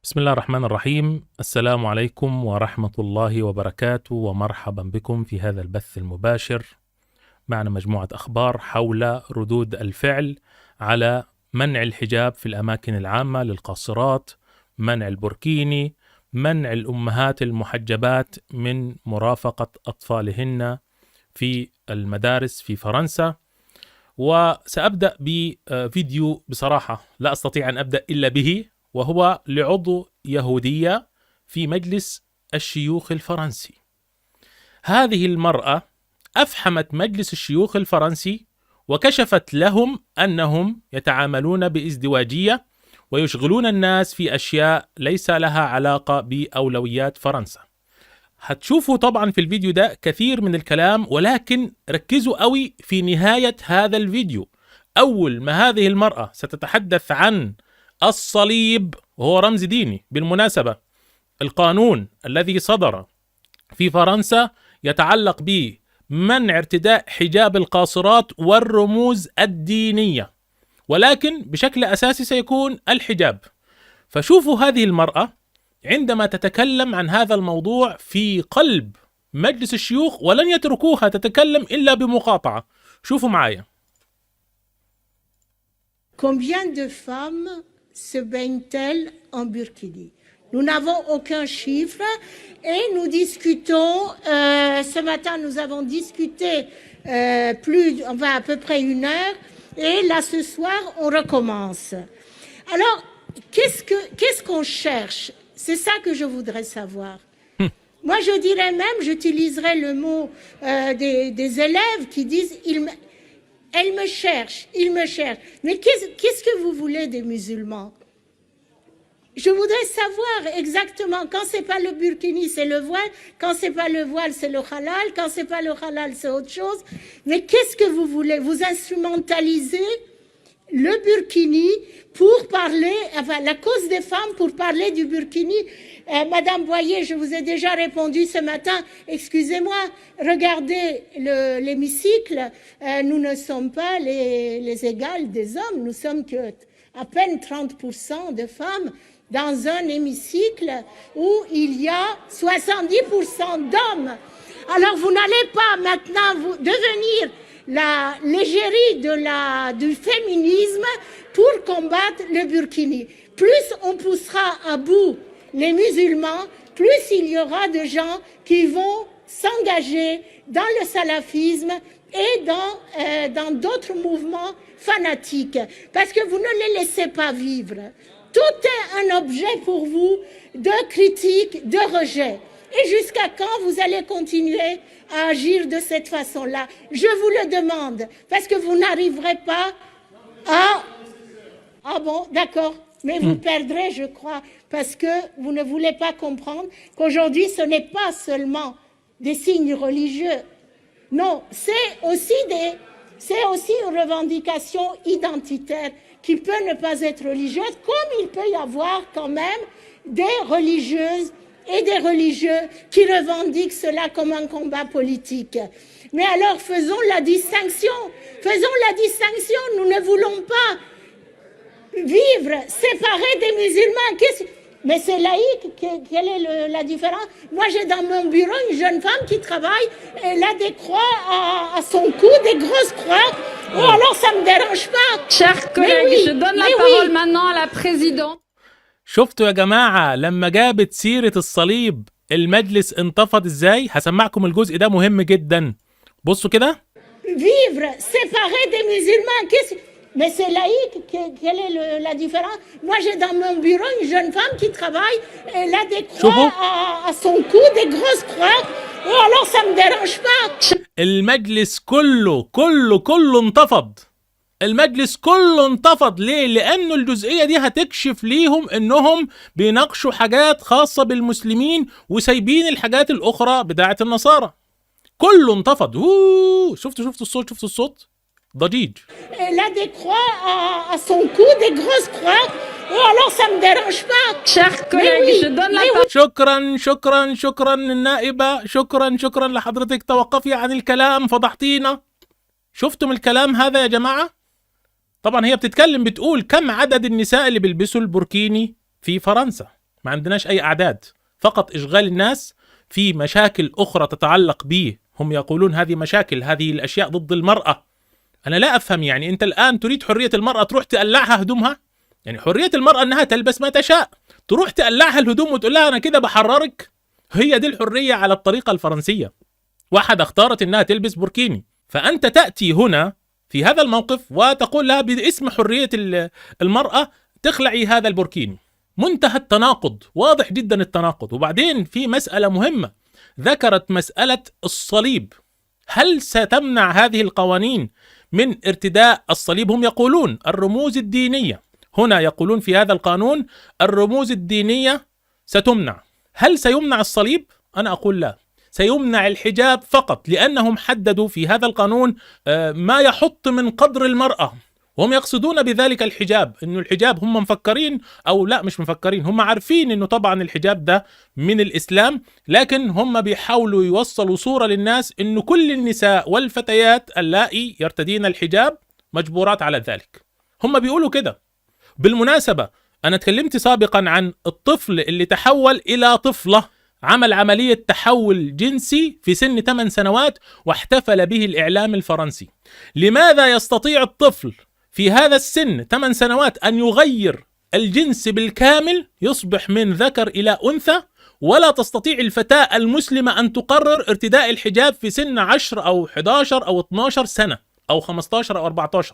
بسم الله الرحمن الرحيم. السلام عليكم ورحمة الله وبركاته، ومرحبا بكم في هذا البث المباشر. معنا مجموعة أخبار حول ردود الفعل على منع الحجاب في الأماكن العامة للقاصرات، منع البوركيني، منع الأمهات المحجبات من مرافقة أطفالهن في المدارس في فرنسا. وسأبدأ بفيديو بصراحة لا أستطيع أن أبدأ إلا به، وهو لعضو يهودية في مجلس الشيوخ الفرنسي. هذه المرأة أفحمت مجلس الشيوخ الفرنسي وكشفت لهم أنهم يتعاملون بازدواجية ويشغلون الناس في أشياء ليس لها علاقة بأولويات فرنسا. هتشوفوا طبعا في الفيديو ده كثير من الكلام، ولكن ركزوا قوي في نهاية هذا الفيديو. أول ما هذه المرأة ستتحدث عن الصليب، وهو رمز ديني بالمناسبة، القانون الذي صدر في فرنسا يتعلق بمنع ارتداء حجاب القاصرات والرموز الدينية، ولكن بشكل أساسي سيكون الحجاب. فشوفوا هذه المرأة عندما تتكلم عن هذا الموضوع في قلب مجلس الشيوخ، ولن يتركوها تتكلم إلا بمقاطعة. شوفوا معايا. Combien de femmes se baignent-elles en burkini? Nous n'avons aucun chiffre et nous discutons. Ce matin, nous avons discuté à peu près 1 heure, et là ce soir, on recommence. Alors, qu'est-ce qu'on cherche? C'est ça que je voudrais savoir. Moi, je dirais même, j'utiliserais le mot des élèves qui disent elle me cherche, il me cherche. Mais qu'est-ce que vous voulez des musulmans? Je voudrais savoir exactement. Quand c'est pas le burkini, c'est le voile. Quand c'est pas le voile, c'est le halal. Quand c'est pas le halal, c'est autre chose. Mais qu'est-ce que vous voulez? Vous instrumentalisez le burkini pour parler, enfin la cause des femmes pour parler du burkini. Madame Boyer, je vous ai déjà répondu ce matin. Excusez-moi, regardez l'hémicycle. Nous ne sommes pas les égales des hommes. Nous sommes que à peine 30% de femmes dans un hémicycle où il y a 70% d'hommes. Alors vous n'allez pas maintenant devenir l'égérie du féminisme pour combattre le burkini. Plus on poussera à bout les musulmans, plus il y aura de gens qui vont s'engager dans le salafisme et dans d'autres mouvements fanatiques, parce que vous ne les laissez pas vivre. Tout est un objet pour vous de critique, de rejet. Et jusqu'à quand vous allez continuer à agir de cette façon-là? Je vous le demande, parce que vous n'arriverez pas à... Ah bon, d'accord. Mais vous perdrez, je crois, parce que vous ne voulez pas comprendre qu'aujourd'hui, ce n'est pas seulement des signes religieux. Non, c'est aussi une revendication identitaire qui peut ne pas être religieuse, comme il peut y avoir quand même des religieuses et des religieux qui revendiquent cela comme un combat politique. Mais alors, faisons la distinction. Faisons la distinction. Nous ne voulons pas vivre séparés des musulmans. Mais c'est laïque. Quelle est la différence? Moi, j'ai dans mon bureau une jeune femme qui travaille. Elle a des croix à son cou, des grosses croix. Oh, alors ça ne me dérange pas. Chers collègues, je donne la parole maintenant à la présidente. شفتوا يا جماعة لما جابت سيرة الصليب المجلس انتفض ازاي؟ هسمعكم الجزء ده مهم جدا. بصوا كده. Vivre séparé des musulmans. Mais c'est laïque. Quelle est la différence? Moi, j'ai dans mon bureau une jeune femme qui travaille. Elle a des croix à son cou, des grosses croix. Oh, alors ça ne me dérange pas. المجلس كله انتفض. المجلس كله انتفض. ليه؟ لأنه الجزئية دي هتكشف ليهم انهم بيناقشوا حاجات خاصة بالمسلمين وسايبين الحاجات الأخرى بتاعة النصارى. كله انتفض. شفتوا الصوت ضجيج. Elle a des croix à son cou, des grosses croix. Oh, alors ça me dérange pas. Chers collègues, je donne la parole. شكرا النائبة. شكرا لحضرتك. توقفي عن الكلام، فضحتينا. شفتم الكلام هذا يا جماعة؟ طبعا هي بتتكلم، بتقول كم عدد النساء اللي بيلبسوا البوركيني في فرنسا. ما عندناش أي أعداد، فقط إشغال الناس في مشاكل أخرى تتعلق به. هم يقولون هذه مشاكل، هذه الأشياء ضد المرأة. أنا لا أفهم، يعني أنت الآن تريد حرية المرأة تروح تقلعها هدومها؟ يعني حرية المرأة أنها تلبس ما تشاء، تروح تقلعها الهدوم وتقول لها أنا كده بحررك؟ هي دي الحرية على الطريقة الفرنسية. واحدة اختارت أنها تلبس بوركيني، فأنت تأتي هنا في هذا الموقف وتقول لها باسم حرية المرأة تخلعي هذا البوركيني. منتهى التناقض، واضح جدا التناقض. وبعدين في مسألة مهمة، ذكرت مسألة الصليب. هل ستمنع هذه القوانين من ارتداء الصليب؟ هم يقولون الرموز الدينية، هنا يقولون في هذا القانون الرموز الدينية ستمنع. هل سيمنع الصليب؟ أنا أقول لا، سيمنع الحجاب فقط، لأنهم حددوا في هذا القانون ما يحط من قدر المرأة، وهم يقصدون بذلك الحجاب. إنه الحجاب هم مفكرين أو لا مش مفكرين، هم عارفين إنه طبعا الحجاب ده من الإسلام، لكن هم بيحاولوا يوصلوا صورة للناس إنه كل النساء والفتيات اللائي يرتدين الحجاب مجبورات على ذلك. هم بيقولوا كده. بالمناسبة أنا تكلمت سابقا عن الطفل اللي تحول إلى طفلة، عمل عملية تحول جنسي في سن 8 سنوات واحتفل به الإعلام الفرنسي. لماذا يستطيع الطفل في هذا السن 8 سنوات أن يغير الجنس بالكامل، يصبح من ذكر إلى أنثى، ولا تستطيع الفتاة المسلمة أن تقرر ارتداء الحجاب في سن 10 أو 11 أو 12 سنة أو 15 أو 14؟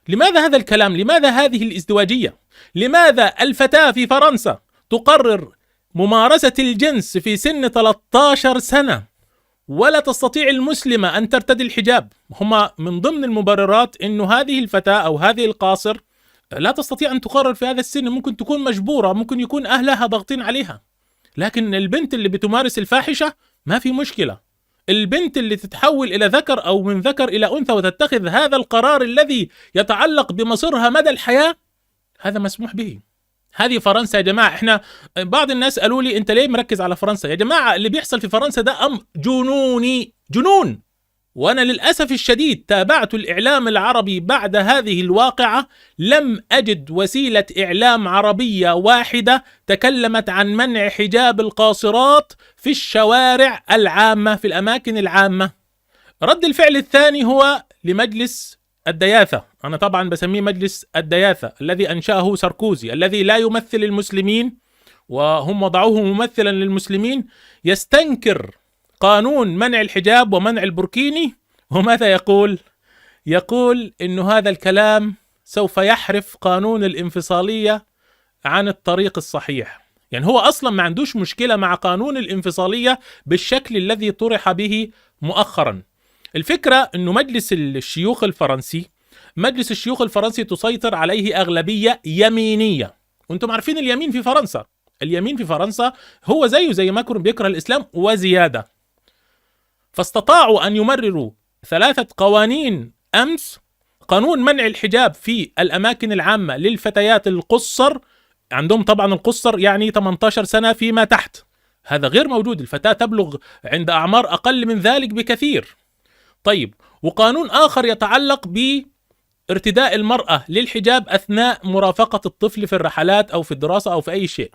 لماذا هذا الكلام؟ لماذا هذه الازدواجية؟ لماذا الفتاة في فرنسا تقرر ممارسة الجنس في سن 13 سنة ولا تستطيع المسلمة أن ترتدي الحجاب؟ هما من ضمن المبررات إنه هذه الفتاة أو هذه القاصر لا تستطيع أن تقرر في هذا السن، ممكن تكون مجبورة، ممكن يكون أهلها ضاغطين عليها. لكن البنت اللي بتمارس الفاحشة ما في مشكلة. البنت اللي تتحول إلى ذكر أو من ذكر إلى أنثى وتتخذ هذا القرار الذي يتعلق بمصيرها مدى الحياة، هذا مسموح به. هذه فرنسا يا جماعة. احنا بعض الناس قالوا لي انت ليه مركز على فرنسا؟ يا جماعة اللي بيحصل في فرنسا ده أمر جنوني، جنون. وأنا للأسف الشديد تابعت الإعلام العربي بعد هذه الواقعة، لم أجد وسيلة إعلام عربية واحدة تكلمت عن منع حجاب القاصرات في الشوارع العامة، في الأماكن العامة. رد الفعل الثاني هو لمجلس الدياثة. أنا طبعا بسميه مجلس الدياثة الذي أنشأه ساركوزي، الذي لا يمثل المسلمين وهم وضعوه ممثلا للمسلمين، يستنكر قانون منع الحجاب ومنع البوركيني. وماذا يقول؟ يقول إنه هذا الكلام سوف يحرف قانون الانفصالية عن الطريق الصحيح. يعني هو أصلا ما عندوش مشكلة مع قانون الانفصالية بالشكل الذي طرح به مؤخرا. الفكرة أنه مجلس الشيوخ الفرنسي، مجلس الشيوخ الفرنسي تسيطر عليه أغلبية يمينية. وانتم عارفين اليمين في فرنسا، اليمين في فرنسا هو زي ماكرون بيكره الإسلام وزيادة. فاستطاعوا أن يمرروا 3 قوانين أمس. قانون منع الحجاب في الأماكن العامة للفتيات القصر، عندهم طبعا القصر يعني 18 سنة فيما تحت، هذا غير موجود. الفتاة تبلغ عند أعمار أقل من ذلك بكثير. طيب، وقانون آخر يتعلق بارتداء المرأة للحجاب أثناء مرافقة الطفل في الرحلات أو في الدراسة أو في أي شيء.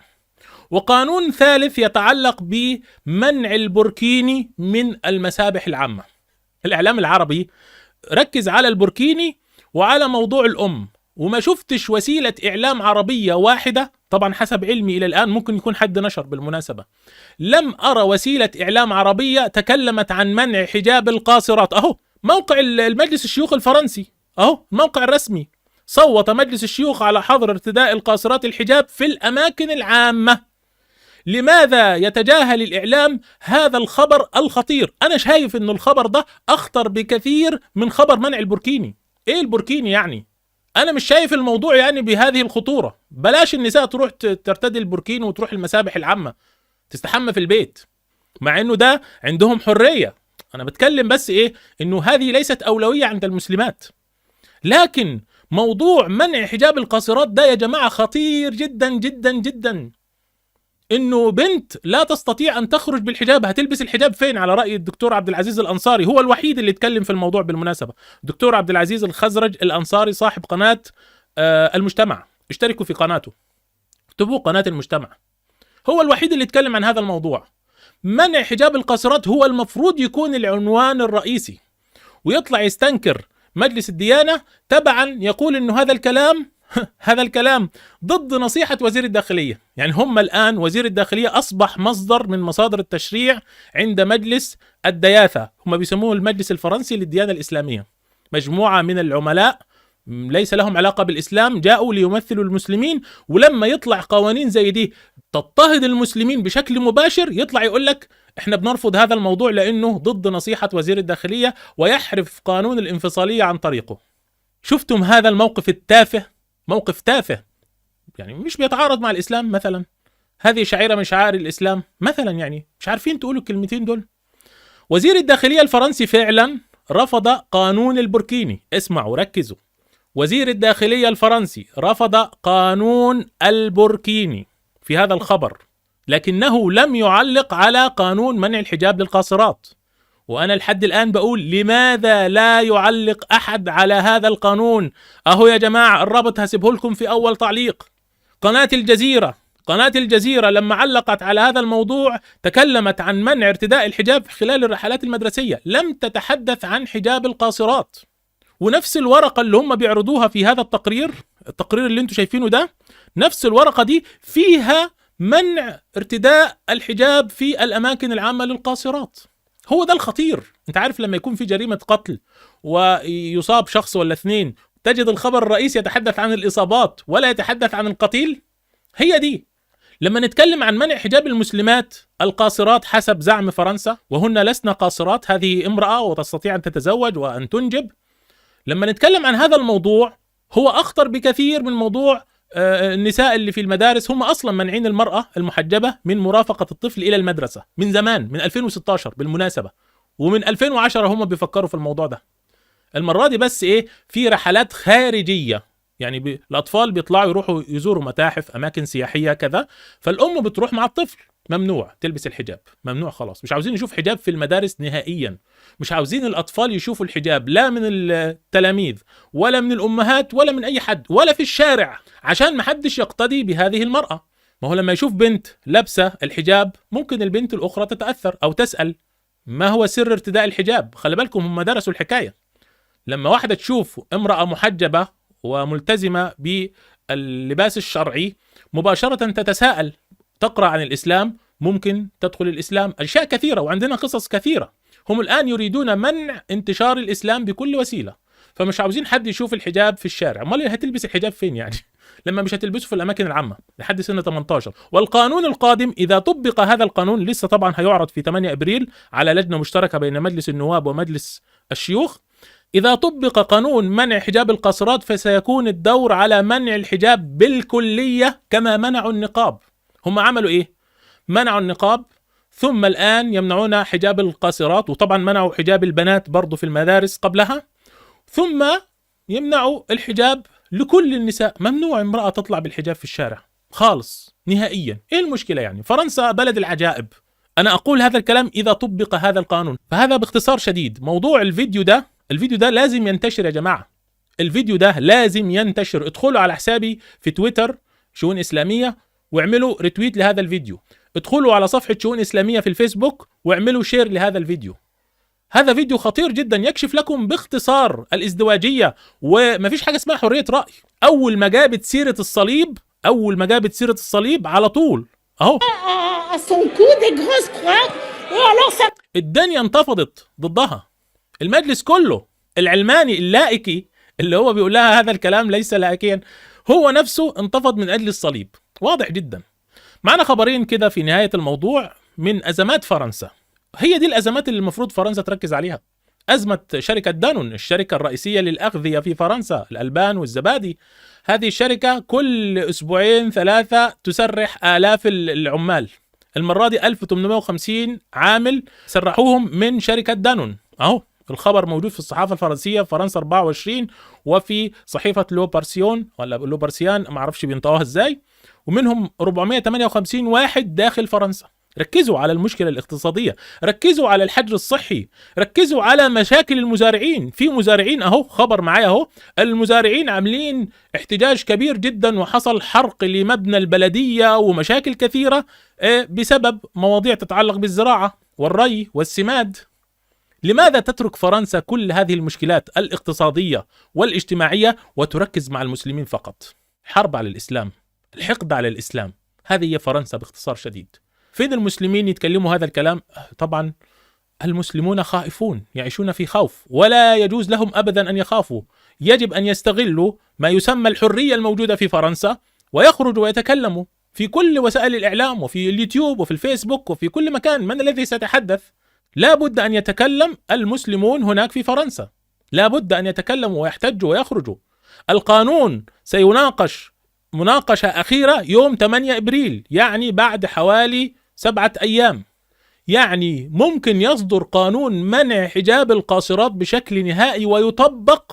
وقانون ثالث يتعلق بمنع البوركيني من المسابح العامة. الإعلام العربي ركز على البوركيني وعلى موضوع الأم، وما شفتش وسيلة إعلام عربية واحدة، طبعا حسب علمي إلى الآن، ممكن يكون حد نشر بالمناسبة، لم أرى وسيلة إعلام عربية تكلمت عن منع حجاب القاصرات. أهو موقع المجلس الشيوخ الفرنسي، أهو الموقع الرسمي، صوت مجلس الشيوخ على حظر ارتداء القاصرات الحجاب في الأماكن العامة. لماذا يتجاهل الإعلام هذا الخبر الخطير؟ أنا شايف إنه الخبر ده أخطر بكثير من خبر منع البوركيني. إيه البوركيني يعني؟ أنا مش شايف الموضوع يعني بهذه الخطورة. بلاش النساء تروح ترتدي البوركيني وتروح المسابح العامة، تستحمى في البيت، مع إنه ده عندهم حرية. أنا بتكلم بس إيه، إنه هذه ليست أولوية عند المسلمات. لكن موضوع منع حجاب القاصرات ده يا جماعة خطير جدا جدا جدا. إنه بنت لا تستطيع أن تخرج بالحجاب، هتلبس الحجاب فين؟ على رأي الدكتور عبد العزيز الأنصاري، هو الوحيد اللي اتكلم في الموضوع بالمناسبة. الدكتور عبد العزيز الخزرج الأنصاري صاحب قناة المجتمع، اشتركوا في قناته، اكتبوا قناة المجتمع. هو الوحيد اللي يتكلم عن هذا الموضوع. منع حجاب القاصرات هو المفروض يكون العنوان الرئيسي، ويطلع يستنكر مجلس الديانة تبعا يقول انه هذا الكلام ضد نصيحة وزير الداخلية. يعني هم الآن وزير الداخلية أصبح مصدر من مصادر التشريع عند مجلس الدياثة، هم بيسموه المجلس الفرنسي للديانة الإسلامية. مجموعة من العملاء ليس لهم علاقة بالإسلام جاءوا ليمثلوا المسلمين، ولما يطلع قوانين زي دي تضطهد المسلمين بشكل مباشر يطلع يقول لك احنا بنرفض هذا الموضوع لأنه ضد نصيحة وزير الداخلية، ويحرف قانون الانفصالية عن طريقه. شفتم هذا الموقف التافه؟ موقف تافه، يعني مش بيتعارض مع الإسلام مثلا، هذه شعيرة من شعائر الإسلام مثلا، يعني مش عارفين تقولوا الكلمتين دول. وزير الداخلية الفرنسي فعلا رفض قانون البوركيني. اسمعوا ركزوا، وزير الداخلية الفرنسي رفض قانون البوركيني في هذا الخبر، لكنه لم يعلق على قانون منع الحجاب للقاصرات. وأنا لحد الآن بقول لماذا لا يعلق أحد على هذا القانون؟ أهو يا جماعة الرابط هسيبه لكم في أول تعليق. قناة الجزيرة لما علقت على هذا الموضوع تكلمت عن منع ارتداء الحجاب خلال الرحلات المدرسية، لم تتحدث عن حجاب القاصرات. ونفس الورقة اللي هم بيعرضوها في هذا التقرير اللي انتم شايفينه ده، نفس الورقة دي فيها منع ارتداء الحجاب في الأماكن العامة للقاصرات. هو ده الخطير. انت عارف لما يكون في جريمة قتل ويصاب شخص ولا اثنين، تجد الخبر الرئيسي يتحدث عن الإصابات ولا يتحدث عن القتيل. هي دي. لما نتكلم عن منع حجاب المسلمات القاصرات حسب زعم فرنسا، وهن لسن قاصرات، هذه امرأة وتستطيع أن تتزوج وأن تنجب. لما نتكلم عن هذا الموضوع هو أخطر بكثير من موضوع النساء اللي في المدارس. هم أصلا منعين المرأة المحجبة من مرافقة الطفل إلى المدرسة من زمان، من 2016 بالمناسبة، ومن 2010 هم بيفكروا في الموضوع ده. المرة دي بس في رحلات خارجية، يعني الأطفال بيطلعوا يروحوا يزوروا متاحف، أماكن سياحية كذا، فالأم بتروح مع الطفل، ممنوع تلبس الحجاب، ممنوع خلاص. مش عاوزين نشوف حجاب في المدارس نهائيا، مش عاوزين الأطفال يشوفوا الحجاب لا من التلاميذ ولا من الأمهات ولا من أي حد ولا في الشارع، عشان محدش يقتدي بهذه المرأة. ما هو لما يشوف بنت لابسة الحجاب ممكن البنت الأخرى تتأثر أو تسأل ما هو سر ارتداء الحجاب. خلي بالكم هم درسوا الحكاية. لما واحدة تشوف امرأة محجبة وملتزمة باللباس الشرعي مباشرة تتساءل، تقرأ عن الإسلام، ممكن تدخل الإسلام، أشياء كثيرة، وعندنا قصص كثيرة. هم الآن يريدون منع انتشار الإسلام بكل وسيلة، فمش عاوزين حد يشوف الحجاب في الشارع. امال هتلبس الحجاب فين يعني؟ لما مش هتلبسه في الأماكن العامة لحد سنة 18. والقانون القادم إذا طبق هذا القانون، لسه طبعا هيعرض في 8 أبريل على لجنة مشتركة بين مجلس النواب ومجلس الشيوخ. إذا طبق قانون منع حجاب القاصرات فسيكون الدور على منع الحجاب بالكلية كما منعوا النقاب. هم عملوا منعوا النقاب، ثم الآن يمنعون حجاب القاصرات، وطبعا منعوا حجاب البنات برضو في المدارس قبلها، ثم يمنعوا الحجاب لكل النساء. ممنوع امرأة تطلع بالحجاب في الشارع خالص نهائيا. ايه المشكلة يعني؟ فرنسا بلد العجائب. أنا أقول هذا الكلام إذا طبق هذا القانون. فهذا باختصار شديد موضوع الفيديو ده لازم ينتشر يا جماعة. الفيديو ده لازم ينتشر. ادخلوا على حسابي في تويتر شؤون إسلامية واعملوا ريتويت لهذا الفيديو. ادخلوا على صفحة شؤون إسلامية في الفيسبوك واعملوا شير لهذا الفيديو. هذا فيديو خطير جدا يكشف لكم باختصار الازدواجية، ومفيش حاجة اسمها حرية رأي. أول ما جابت سيرة الصليب على طول أهو الدنيا انتفضت ضدها. المجلس كله العلماني اللائكي اللي هو بيقول لها هذا الكلام ليس لائكيا، هو نفسه انتفض من أجل الصليب. واضح جدا. معنا خبرين كده في نهاية الموضوع من أزمات فرنسا. هي دي الأزمات اللي المفروض فرنسا تركز عليها. أزمة شركة دانون، الشركة الرئيسية للأغذية في فرنسا، الألبان والزبادي. هذه الشركة كل أسبوعين 3 تسرح آلاف العمال. المرة دي 1850 عامل سرحوهم من شركة دانون. أهو الخبر موجود في الصحافة الفرنسية في فرنسا 24، وفي صحيفة لو بارسيون ولا لو بارسيان ما اعرفش بينطقوها ازاي، ومنهم 458 واحد داخل فرنسا. ركزوا على المشكلة الاقتصادية، ركزوا على الحجر الصحي، ركزوا على مشاكل المزارعين. في مزارعين اهو، خبر معايا اهو، المزارعين عاملين احتجاج كبير جدا، وحصل حرق لمبنى البلدية ومشاكل كثيرة بسبب مواضيع تتعلق بالزراعة والري والسماد. لماذا تترك فرنسا كل هذه المشكلات الاقتصادية والاجتماعية وتركز مع المسلمين فقط؟ حرب على الإسلام، الحقد على الإسلام، هذه هي فرنسا باختصار شديد. فين المسلمين يتكلموا هذا الكلام؟ طبعا المسلمون خائفون، يعيشون في خوف، ولا يجوز لهم أبدا أن يخافوا. يجب أن يستغلوا ما يسمى الحرية الموجودة في فرنسا ويخرجوا ويتكلموا في كل وسائل الإعلام وفي اليوتيوب وفي الفيسبوك وفي كل مكان. من الذي سيتحدث؟ لا بد أن يتكلم المسلمون هناك في فرنسا، لا بد أن يتكلموا ويحتجوا ويخرجوا. القانون سيناقش مناقشة أخيرة يوم 8 إبريل، يعني بعد حوالي 7 أيام. يعني ممكن يصدر قانون منع حجاب القاصرات بشكل نهائي ويطبق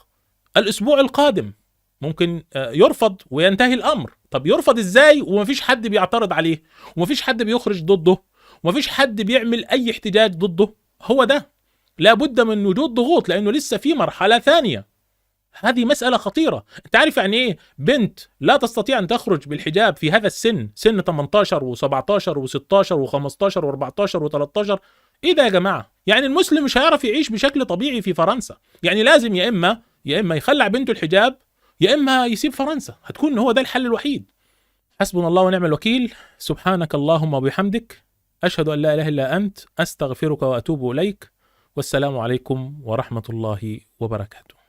الأسبوع القادم. ممكن يرفض وينتهي الأمر. طب يرفض إزاي ومفيش حد بيعترض عليه ومفيش حد بيخرج ضده ومفيش حد بيعمل أي احتجاج ضده؟ هو ده، لا بد من وجود ضغوط، لأنه لسه في مرحلة ثانية. هذه مسألة خطيرة. انت عارف يعني ايه بنت لا تستطيع ان تخرج بالحجاب في هذا السن، سن 18 و17 و16 و15 و14 و13؟ ايه ده يا جماعة؟ يعني المسلم مش هيعرف يعيش بشكل طبيعي في فرنسا. يعني لازم يا اما يخلع بنته الحجاب يا اما يسيب فرنسا. هتكون هو ده الحل الوحيد. حسبنا الله ونعم الوكيل. سبحانك اللهم وبحمدك، أشهد أن لا إله إلا أنت، أستغفرك وأتوب إليك، والسلام عليكم ورحمة الله وبركاته.